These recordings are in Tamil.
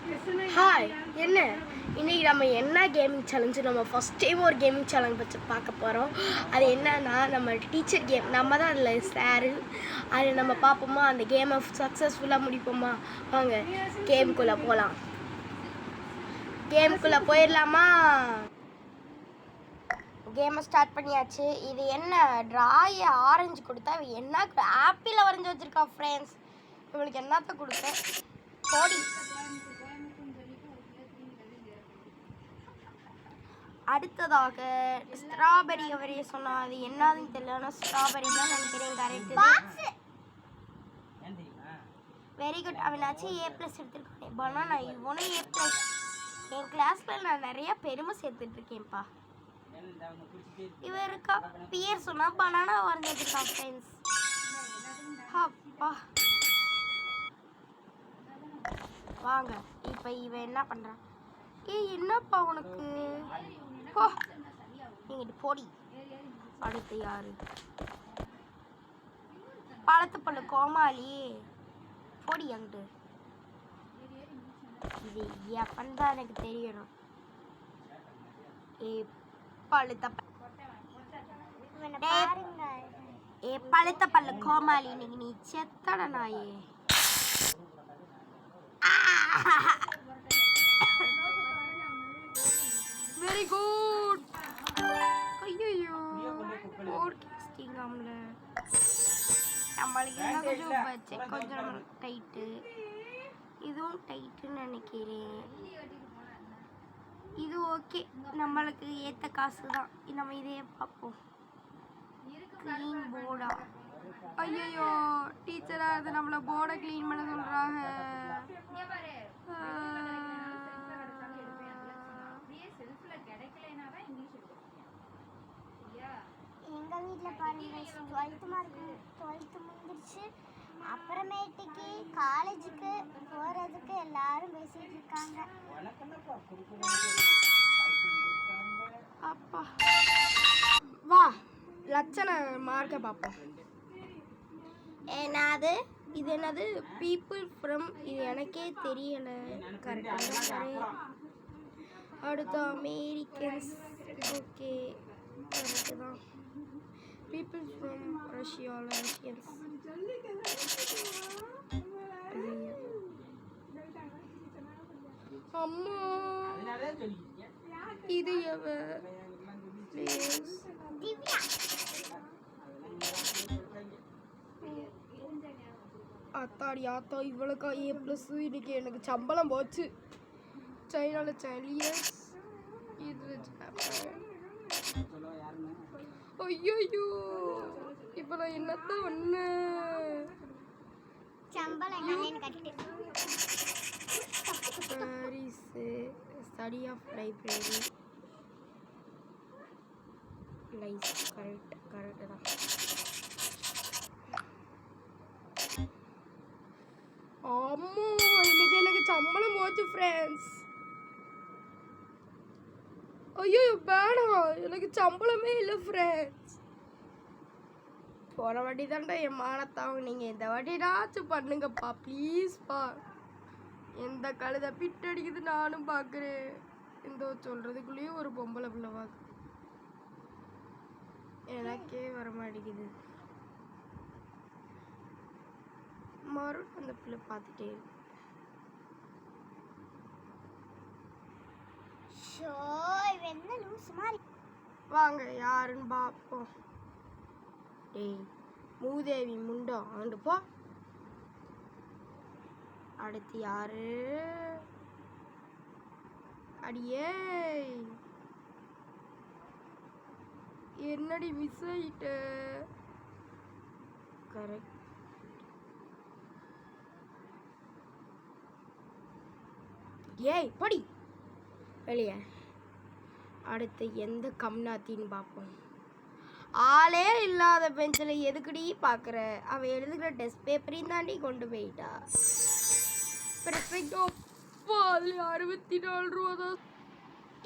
ஹாய் என்ன இன்றைக்கி நம்ம என்ன கேமிங் சேலஞ்சு நம்ம ஃபஸ்ட் டைம் ஒரு கேமிங் சேலஞ்ச் வச்சு பார்க்க போகிறோம். அது என்னன்னா நம்ம டீச்சர் கேம். நம்ம தான் அதில் சாரு. அது நம்ம பார்ப்போமா, அந்த கேமை சக்ஸஸ்ஃபுல்லாக முடிப்போமா? வாங்க கேமுக்குள்ளே போகலாம். கேமுக்குள்ளே போயிடலாமா? கேமை ஸ்டார்ட் பண்ணியாச்சு. இது என்ன ட்ராய் ஆரஞ்சு கொடுத்தா என்ன ஆப்பிளில் வரைஞ்சி வச்சுருக்கா ஃப்ரெண்ட்ஸ். இவளுக்கு என்னத்த கொடுத்தேன் கோடி. அடுத்ததாக ஸ்ட்ராபெரி அவரே சொன்னா அது என்னதுன்னு தெரியல. ஸ்ட்ராபெரி தான் நினைக்கிறேன். Correct, very good. அவனாச்சு A+ எடுத்துருக்கேன். பனானா இவனும் A+. என் கிளாஸ்ல நான் நிறைய பெருமை சேர்த்துட்டு இருக்கேன்ப்பா. இவன் இருக்கா பியர் சொன்னா பனானா வரைஞ்சிருக்கா ஃப்ரெண்ட்ஸ். அப்பா வாங்க இப்போ இவன் என்ன பண்ணுறான்? என்னப்பா உனக்கு போ, நீங்கிட்டு போடி. அடுத்து யாரு? பழத்து பல்லு கோமாளி, போடி அங்கிட்டு. இது எப்பன்னு தான் எனக்கு தெரியணும். பழுத்த பல்லு கோமாளி, இன்னைக்கு நீ செத்தட நாயே. Very good. ஐயோ போர்டிங் ஆம்ல நம்மளுக்கு என்ன கொஞ்சம் வச்சு கொஞ்சம் டைட்டு. இதுவும் டைட்டுன்னு நினைக்கிறேன். இது ஓகே, நம்மளுக்கு ஏற்ற காசு தான். நம்ம இதே பார்ப்போம். க்ளீன் போர்டா. ஐயோ டீச்சரா அது நம்மள போர்டை க்ளீன் பண்ண சொல்றாங்க. எங்கள் வீட்டில் பாருங்க 12th முடிஞ்சிருச்சு. அப்புறமேட்டுக்கு காலேஜுக்கு போகிறதுக்கு எல்லாரும் பேசிகிட்டு இருக்காங்க. அப்பா வா லட்சண மார்க்க பார்ப்போம். என்னது இது? என்னது பீப்புள் ஃப்ரம்? இது எனக்கே தெரியலை கரெக்டாக. அடுத்து அமெரிக்கன்ஸ். ஓகே கரெக்டு தான். பீப்புள் ஃப்ரம் ரஷ்யாவில் ரஷ்யன்ஸ். அம்மா இது எவ? அத்தாடி ஆத்தா இவளுக்கா A+. இன்னைக்கு எனக்கு சம்பளம் போச்சு. சைனாவில் சைனியஸ், இது ஐயோ இப்போ நான் என்னத்தான் ஒன்று சம்பளம் பாரிஸு study of library life. Correct தான். அம்மா இன்னைக்கு எனக்கு சம்பளம் போச்சு ஃப்ரெண்ட்ஸ். ஐயோ வேணாம், எனக்கு சம்பளமே இல்லை ஃப்ரெண்ட்ஸ். போன வாட்டி தான்டா என் மானத்தாங்க. நீங்கள் இந்த வாட்டினாச்சும் பண்ணுங்கப்பா ப்ளீஸ்ப்பா. எந்த கழுதை பிட்டடிக்குது நானும் பார்க்குறேன். இந்த சொல்கிறதுக்குள்ளேயும் ஒரு பொம்பளை பிள்ளை பார்க்க எனக்கே வர மாட்டேங்குது. மறுபடியும் அந்த பிள்ளை பார்த்துட்டே இருக்கு. வாங்க யாருன்னு பார்ப்போம். டேய் மூதேவி முண்டோ அங்கிட்டு போ. அடுத்து யாரு? அடியே என்னடி மிஸ் ஆயிட்ட? கரெக்ட். ஏய் படி வெளியே. அடுத்து எந்த கம்னாத்தின்னு பார்ப்போம். ஆளே இல்லாத பெஞ்சில் எதுக்குடி பார்க்குற? அவள் எழுதுகிற டெஸ்ட் பேப்பரையும் தாண்டி கொண்டு போயிட்டா. பெர்ஃபெக்ட். அப்பா அதில் 64 ரூபா தான்.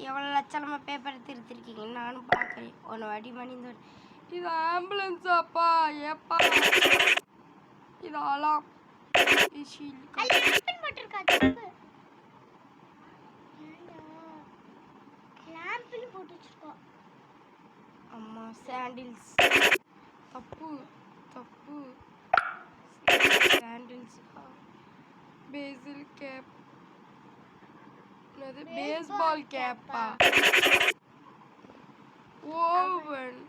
எவ்வளோ லட்சணமாக பேப்பரை திருத்திருக்கீங்கன்னு நானும் பார்க்குறேன். ஒன்று வாட்டி மணி இது ஆம்புலன்ஸாப்பா? ஏப்பா இது அலாம். சாண்டில்ஸ். தப்பு தப்பு. சாண்டில்ஸ். பேசில் கேப். என்னது பேஸ்பால் கேப்பா? ஓவன்.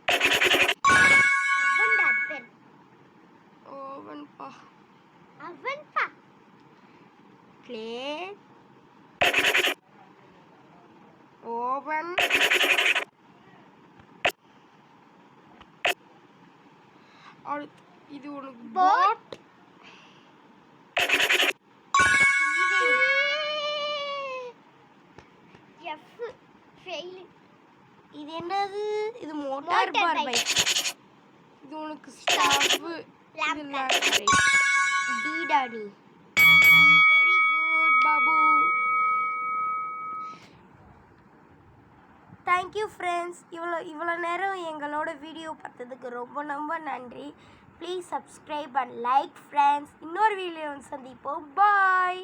அவன்டா அது பேர். ஓவன் பா. அவன்பா. பிளேட். ஓவன். அடுத்து இது உனக்கு போட். F fail. இது என்னது? இது மோட்டார் பைக். இது உனக்கு ஸ்டவ். இது lamp. D daddy. Very good Babu. Thank you friends. இவ்வளோ நேரம் எங்களோட வீடியோ பார்த்ததுக்கு ரொம்ப நன்றி. Please subscribe and like friends. இன்னொரு வீடியோ சந்திப்போம். பாய்.